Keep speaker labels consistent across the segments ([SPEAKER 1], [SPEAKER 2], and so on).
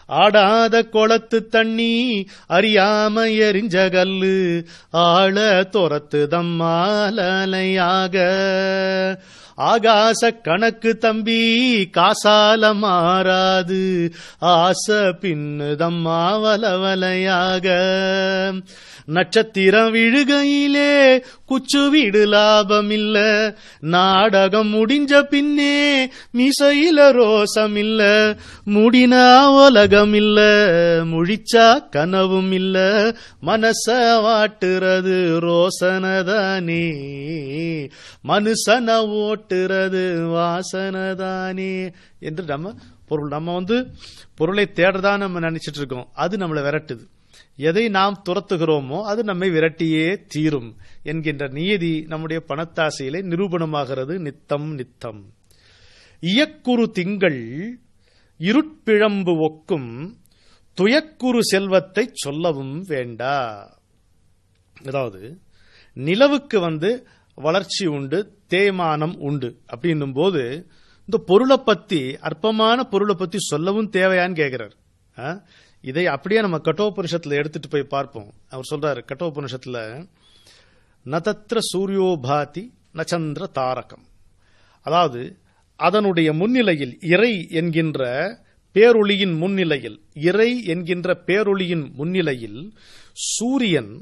[SPEAKER 1] ஆடாத குளத்து தண்ணி அறியாம எரிஞ்ச கல்லு ஆள துரத்து தம்மாலையாக. ஆகாச கணக்கு தம்பி காசால மாறாது ஆசை பின்னு தம்மா வலவலையாக. நட்சத்திரம் விழுகையிலே குச்சு வீடு லாபம் இல்ல, நாடகம் முடிஞ்ச பின்னே மீசையில ரோசம் இல்ல. முடினா உலகம் இல்ல, முழிச்சா கனவும் இல்ல, மனச வாட்டுறது ரோசனதானே, மனுஷன ஓட்டுறது வாசனதானே என்று நம்ம பொருளை தேடதான் நம்ம நினைச்சிட்டு இருக்கோம். அது நம்மளை விரட்டுது. எதை நாம் துரத்துகிறோமோ அது நம்மை விரட்டியே தீரும் என்கின்ற நியதி நம்முடைய பணத்தாசையிலே நிரூபணமாகிறது நித்தம் நித்தம். இயக்குறு திங்கள் இருட்பிழம்பு ஒக்கும் துயக்குறு செல்வத்தை சொல்லவும் வேண்டா. அதாவது நிலவுக்கு வளர்ச்சி உண்டு, தேய்மானம் உண்டு அப்படின்னும் போது இந்த பொருளை பத்தி, அற்பமான பொருளை பத்தி சொல்லவும் தேவையான்னு கேட்கிறார். இதை அப்படியே நம்ம கட்டோபனிஷத்துல எடுத்துட்டு போய் பார்ப்போம். அவர் சொல்றாரு கட்டோபனிஷத்துல, நதத்ர சூரியோபாதி நச்சந்திர தாரகம். அதாவது அதனுடைய முன்னிலையில், இறை என்கின்ற பேரொளியின் முன்னிலையில், இறை என்கின்ற பேரொளியின் முன்னிலையில் சூரியன்,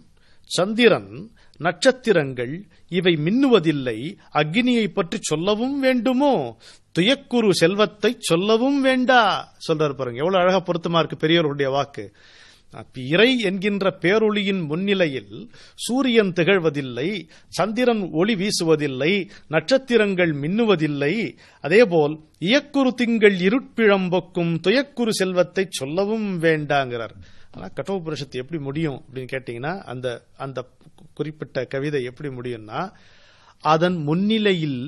[SPEAKER 1] சந்திரன், நட்சத்திரங்கள் இவை மின்னுவதில்லை. அக்னியை பற்றி சொல்லவும் வேண்டுமோ, துயக்குறு செல்வத்தை சொல்லவும் வேண்டா சொல்றாரு. பாருங்க எவ்வளவு அழகா பொருத்தமா இருக்கு பெரியவருடைய வாக்கு. இறை என்கின்ற பேரொளியின் முன்னிலையில் சூரியன் திகழ்வதில்லை, சந்திரன் ஒளி வீசுவதில்லை, நட்சத்திரங்கள் மின்னுவதில்லை. அதேபோல் இயக்குறு திங்கள் இருட்பிழம்பொக்கும் துயக்குறு செல்வத்தை சொல்லவும் வேண்டாங்கிறார். ஆனா கட்டோபனிஷத்து எப்படி முடியும் அப்படின்னு கேட்டீங்கன்னா, அந்த குறிப்பிட்ட கவிதை எப்படி முடியும்னா, அதன் முன்னிலையில்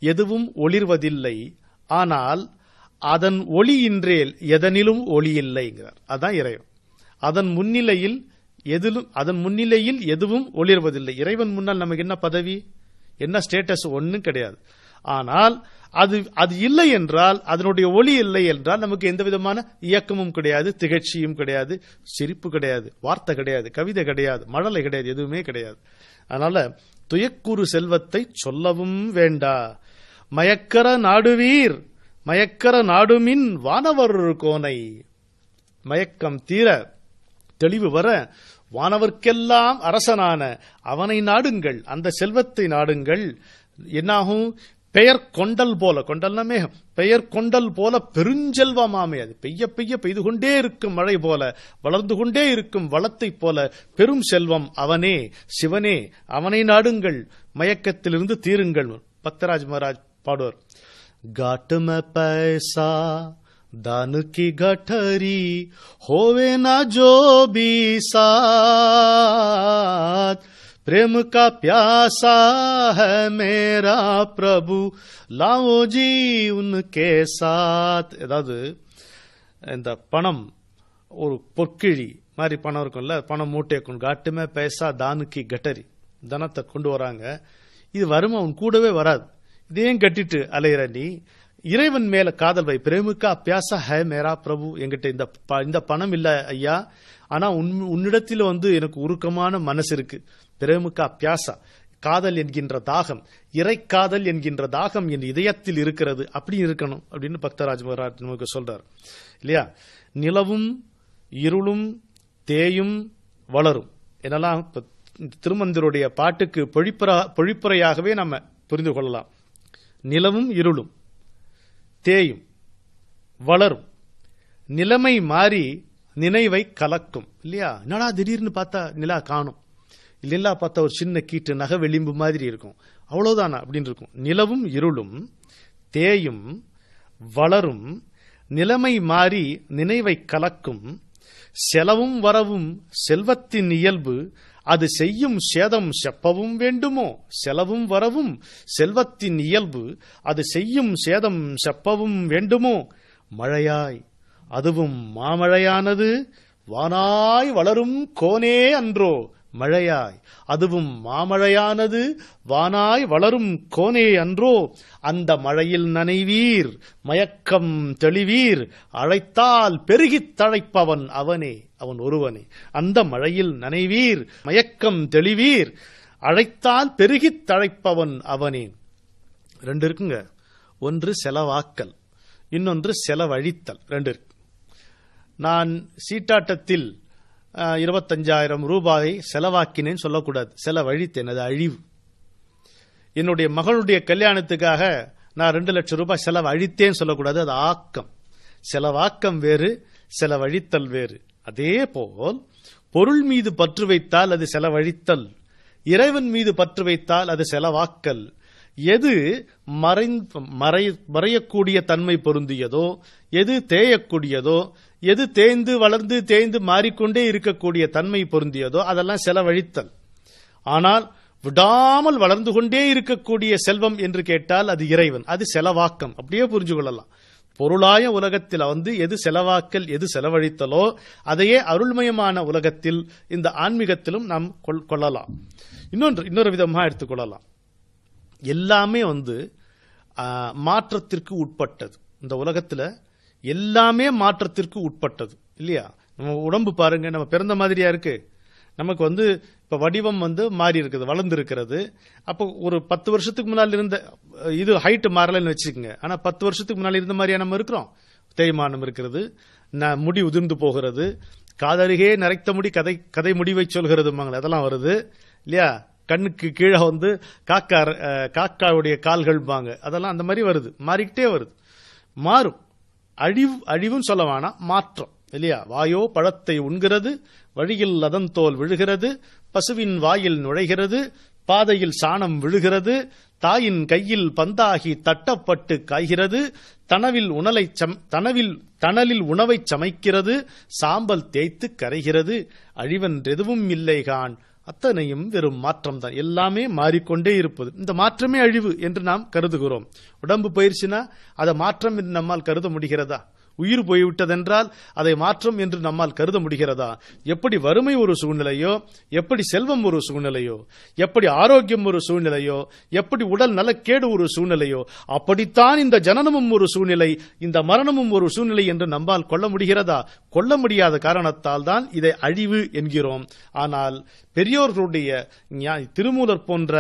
[SPEAKER 1] எதுவும் ஒளிர்வதில்லை, ஆனால் அதன் ஒளியின்றேல் எதனிலும் ஒளி இல்லைங்கிறார். அதான் இறைவன். அதன் முன்னிலையில் எதுவும் ஒளிர்வதில்லை. இறைவன் முன்னால் நமக்கு என்ன பதவி, என்ன ஸ்டேட்டஸ், ஒன்னும் கிடையாது. ஆனால் அது இல்லை என்றால், அதனுடைய ஒளி இல்லை என்றால் நமக்கு எந்த விதமான இயக்கமும் கிடையாது, திகழ்ச்சியும் கிடையாது, சிரிப்பு கிடையாது, வார்த்தை கிடையாது, கவிதை கிடையாது, மழலை கிடையாது, எதுவுமே கிடையாது. அதனால துயக்குறு செல்வத்தை சொல்லவும் வேண்டா. மயக்கர நாடுவீர் மயக்கர நாடுமின் வானவர் கோனை. மயக்கம் தீர, தெளிவு வர, வானவர்க்கெல்லாம் அரசனான அவனை நாடுங்கள், அந்த செல்வத்தை நாடுங்கள். என்னாகும், பெயர் கொண்டல் போல, கொண்டல்னா மேகம், பெயர் கொண்டல் போல பெருஞ்செல்வமாமே. அது பெய்ய பெய்ய பெய்து கொண்டே இருக்கும் மழை போல, வளர்ந்து கொண்டே இருக்கும் வளத்தை போல பெரும் செல்வம் அவனே, சிவனே, அவனை நாடுங்கள், மயக்கத்திலிருந்து தீருங்கள். பக்தராஜ் மகாராஜ் பாடுவார், घाट में पैसा दान की गठरी होवे ना जो भी साथ, प्रेम का प्यासा है मेरा प्रभु लाओ जी उनके साथ. ஏதாவது இந்த பணம் ஒரு பொற்கிழி மாதிரி பணம் இருக்கும்ல, பணம் மூட்டை கொண்டு காட்டுமே பைசா தானுக்கு கட்டரி, தனத்தை கொண்டு வராங்க. இது வரும், அவன் கூடவே வராது. இதையும் கட்டிட்டு அலையிற நீ இறைவன் மேல காதல் வை. பிரேமுக்கா அப்பியாசா ஹே மேரா பிரபு, என்கிட்ட இந்த பணம் இல்ல ஐயா, ஆனா உன்னிடத்தில் எனக்கு உருக்கமான மனசு இருக்கு. பிரேமுக்கா அப்பியாசா, காதல் என்கின்ற தாகம், இறை காதல் என்கின்ற தாகம் என் இதயத்தில் இருக்கிறது. அப்படி இருக்கணும் அப்படின்னு பக்தராஜ் மகாராஜ் நமக்கு சொல்றார் இல்லையா. நிலவும் இருளும் தேயும் வளரும் என்னெல்லாம் திருமந்திருடைய பாட்டுக்கு பொழிப்புரையாகவே நம்ம புரிந்து கொள்ளலாம். நிலவும் இருளும் தேயும் வளரும், நிலைமை மாறி நினைவை கலக்கும் இல்லையா. என்னடா திடீர்னு பார்த்தா நிலா காணும், இல்லையா பார்த்தா ஒரு சின்ன கீட்டு நகை வெளிம்பு மாதிரி இருக்கும், அவ்வளவுதானா அப்படின்னு இருக்கும். நிலவும் இருளும் தேயும் வளரும், நிலைமை மாறி நினைவை கலக்கும், செலவும் வரவும் செல்வத்தின் இயல்பு, அது செய்யும் சேதம் செப்பவும் வேண்டுமோ. செலவும் வரவும் செல்வத்தின் இயல்பு, அது செய்யும் சேதம் செப்பவும் வேண்டுமோ. மழையாய் அதுவும் மாமழையானது வானாய் வளரும் கோனே அன்றோ. மழையாய், அதுவும் மாமழையானது வானாய் வளரும் கோனே அன்றோ, அந்த மழையில் நனைவீர், மயக்கம் தெளிவீர், அழைத்தால் பெருகித் தழைப்பவன் அவனே, அவன் ஒருவனே. அந்த மழையில் நனைவீர், மயக்கம் தெளிவீர், அழைத்தால் பெருகித் தழைப்பவன் அவனே. ரெண்டு இருக்குங்க. ஒன்று செலவாக்கல், இன்னொன்று செலவழித்தல். ரெண்டு இருக்கு. நான் சீட்டாட்டத்தில் 25,000 ரூபாயை செலவாக்கினேன்னு சொல்லக்கூடாது, செலவழித்தேன், அது அழிவு. என்னுடைய மகளுடைய கல்யாணத்துக்காக நான் 2 லட்சம் ரூபாய் செலவழித்தேன்னு சொல்லக்கூடாது, அது ஆக்கம். செலவாக்கம் வேறு, செலவழித்தல் வேறு. அதே போல் பொருள் மீது பற்று வைத்தால் அது செலவழித்தல், இறைவன் மீது பற்று வைத்தால் அது செலவாக்கல். எது மறையக்கூடிய தன்மை பொருந்தியதோ, எது தேயக்கூடியதோ, எது தேய்ந்து வளர்ந்து தேய்ந்து மாறிக்கொண்டே இருக்கக்கூடிய தன்மை பொருந்தியதோ அதெல்லாம் செலவழித்தல். ஆனால் விடாமல் வளர்ந்து கொண்டே இருக்கக்கூடிய செல்வம் என்று கேட்டால் அது இறைவன், அது செலவாக்கம். அப்படியே புரிஞ்சு கொள்ளலாம். பொருளாய உலகத்தில் எது செலவாக்கல் எது செலவழித்தலோ அதையே அருள்மயமான உலகத்தில் இந்த ஆன்மீகத்திலும் நாம் கொள்ளலாம். இன்னொரு விதமாக எடுத்துக்கொள்ளலாம். எல்லாமே மாற்றத்திற்கு உட்பட்டது. இந்த உலகத்தில் எல்லாமே மாற்றத்திற்கு உட்பட்டது இல்லையா? நம்ம உடம்பு பாருங்க, நம்ம பிறந்த மாதிரியா இருக்கு. நமக்கு இப்ப வடிவம் மாறி இருக்குது, வளர்ந்து இருக்கிறது. அப்போ ஒரு 10 வருஷத்துக்கு முன்னால் இருந்த இது ஹைட் மாறலன்னு வச்சுக்கோங்க. ஆனா 10 வருஷத்துக்கு முன்னால் இருந்த மாதிரியா நம்ம இருக்கிறோம்? தேய்மானம் இருக்கிறது, முடி உதிர்ந்து போகிறது, காதருகே நரைத்த முடி கதை முடிவை சொல்கிறது, அதெல்லாம் வருது இல்லையா? கண்ணுக்கு கீழே காக்காவுடைய கால்கள் அதெல்லாம் அந்த மாதிரி வருது, மாறிக்கிட்டே வருது. மாறும். அழிவுன்னு சொல்ல வேணாம், மாற்றம் இல்லையா? வாயோ பழத்தை உண்கிறது, வழியில் அதன் தோல் விழுகிறது, பசுவின் வாயில் நுழைகிறது, பாதையில் சாணம் விழுகிறது, தாயின் கையில் பந்தாகி தட்டப்பட்டு காய்கிறது, தணலில் உணவை சமைக்கிறது, சாம்பல் தேய்த்து கரைகிறது, அழிவென்றெதுவும் இல்லை கான், அத்தனையும் வெறும் மாற்றம் தான். எல்லாமே மாறிக்கொண்டே இருப்பது. இந்த மாற்றமே அழிவு என்று நாம் கருதுகிறோம். உடம்பு போயிருச்சுன்னா அதை மாற்றம் என்று நம்மால் கருத முடிகிறதா? உயிர் போய்விட்டதென்றால் அதை மாற்றம் என்று நம்மால் கருத முடிகிறதா? எப்படி வறுமை ஒரு சூழ்நிலையோ, எப்படி செல்வம் ஒரு சூழ்நிலையோ, எப்படி ஆரோக்கியம் ஒரு சூழ்நிலையோ, எப்படி உடல் நலக்கேடு ஒரு சூழ்நிலையோ, அப்படித்தான் இந்த ஜனனமும் ஒரு சூழ்நிலை, இந்த மரணமும் ஒரு சூழ்நிலை என்று நம்மால் கொள்ள முடிகிறதா? கொள்ள முடியாத காரணத்தால் தான் இதை அழிவு என்கிறோம். ஆனால் பெரியோர்களுடைய திருமூலர் போன்ற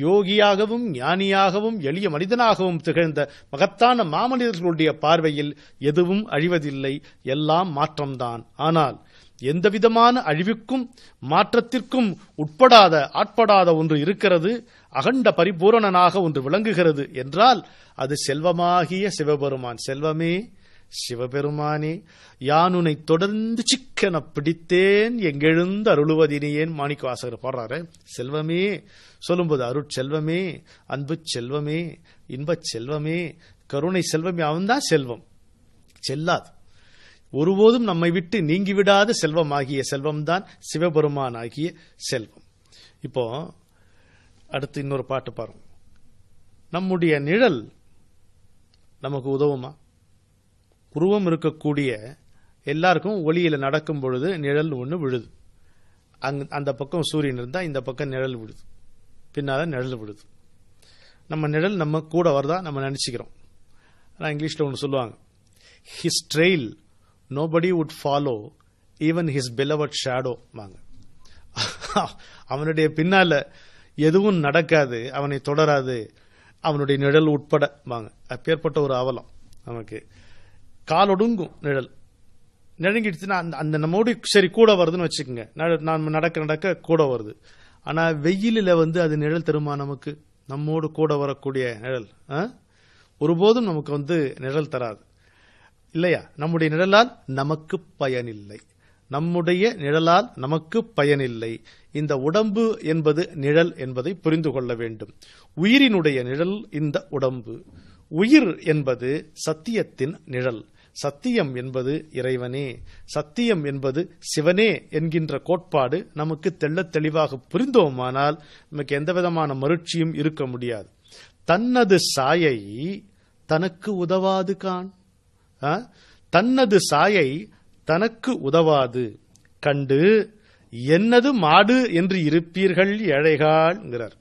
[SPEAKER 1] யோகியாகவும் ஞானியாகவும் எளிய மனிதனாகவும் திகழ்ந்த மகத்தான மாமனிதர்களுடைய பார்வையில் எதுவும் அழிவதில்லை, எல்லாம் மாற்றம்தான். ஆனால் எந்தவிதமான அழிவுக்கும் மாற்றத்திற்கும் ஆட்படாத ஒன்று இருக்கிறது, அகண்ட பரிபூரணனாக ஒன்று விளங்குகிறது என்றால் அது செல்வமாகிய சிவபெருமான். செல்வமே சிவபெருமானே, யானுனை தொடர்ந்து சிக்கன பிடித்தேன், எங்கெழுந்து அருளுவதினேன். மாணிக்க வாசகர் பாடுறாரு. செல்வமே சொல்லும்போது அருட்செல்வமே, அன்பு செல்வமே, இன்பச் செல்வமே, கருணை செல்வமே. அவன்தான் செல்வம், செல்லாது. ஒருபோதும் நம்மை விட்டு நீங்கிவிடாத செல்வமாகிய செல்வம்தான் சிவபெருமான் ஆகிய செல்வம். இப்போ அடுத்து இன்னொரு பாட்டு பாருங்க. நம்முடைய நிழல் நமக்கு உதவுமா? உருவம் இருக்கக்கூடிய எல்லாருக்கும் ஒளியில நடக்கும் பொழுது நிழல் ஒன்று விழுது. அந்த பக்கம் சூரியன் இருந்தா இந்த பக்கம் நிழல் விழுது, பின்னால நிழல் விழுது. நம்ம நிழல் நம்ம கூட வரதா நம்ம நினைச்சுக்கிறோம். ஆனா இங்கிலீஷ்ல ஒன்று சொல்லுவாங்க, his trail nobody would follow, even his beloved shadow. அவனுடைய பின்னால எதுவும் நடக்காது, அவனை தொடராது, அவனுடைய நிழல் உட்பட. அப்பேற்பட்ட ஒரு அவலம். நமக்கு காலொடுங்கும் நிழல் நெருங்கிடுச்சுன்னா அந்த நம்மோடு சரி கூட வருதுன்னு வச்சுக்கோங்க, நான் நடக்க கூட வருது. ஆனா வெயிலில் அது நிழல் தருமா? நமக்கு நம்மோடு கூட வரக்கூடிய நிழல் ஒருபோதும் நமக்கு நிழல் தராது இல்லையா? நம்முடைய நிழலால் நமக்கு பயனில்லை, நம்முடைய நிழலால் நமக்கு பயனில்லை. இந்த உடம்பு என்பது நிழல் என்பதை புரிந்து கொள்ள வேண்டும். உயிரினுடைய நிழல் இந்த உடம்பு. உயிர் என்பது சத்தியத்தின் நிழல். சத்தியம் என்பது இறைவனே, சத்தியம் என்பது சிவனே என்கின்ற கோட்பாடு நமக்கு தெள்ளத் தெளிவாக புரிந்தோமானால் நமக்கு எந்த விதமான மறுட்சியும் இருக்க முடியாது. தன்னது சாயை தனக்கு உதவாது கான், தன்னது சாயை தனக்கு உதவாது கண்டு என்னது மாடு என்று இருப்பீர்கள் ஏழைகாள்ங்கிறார்.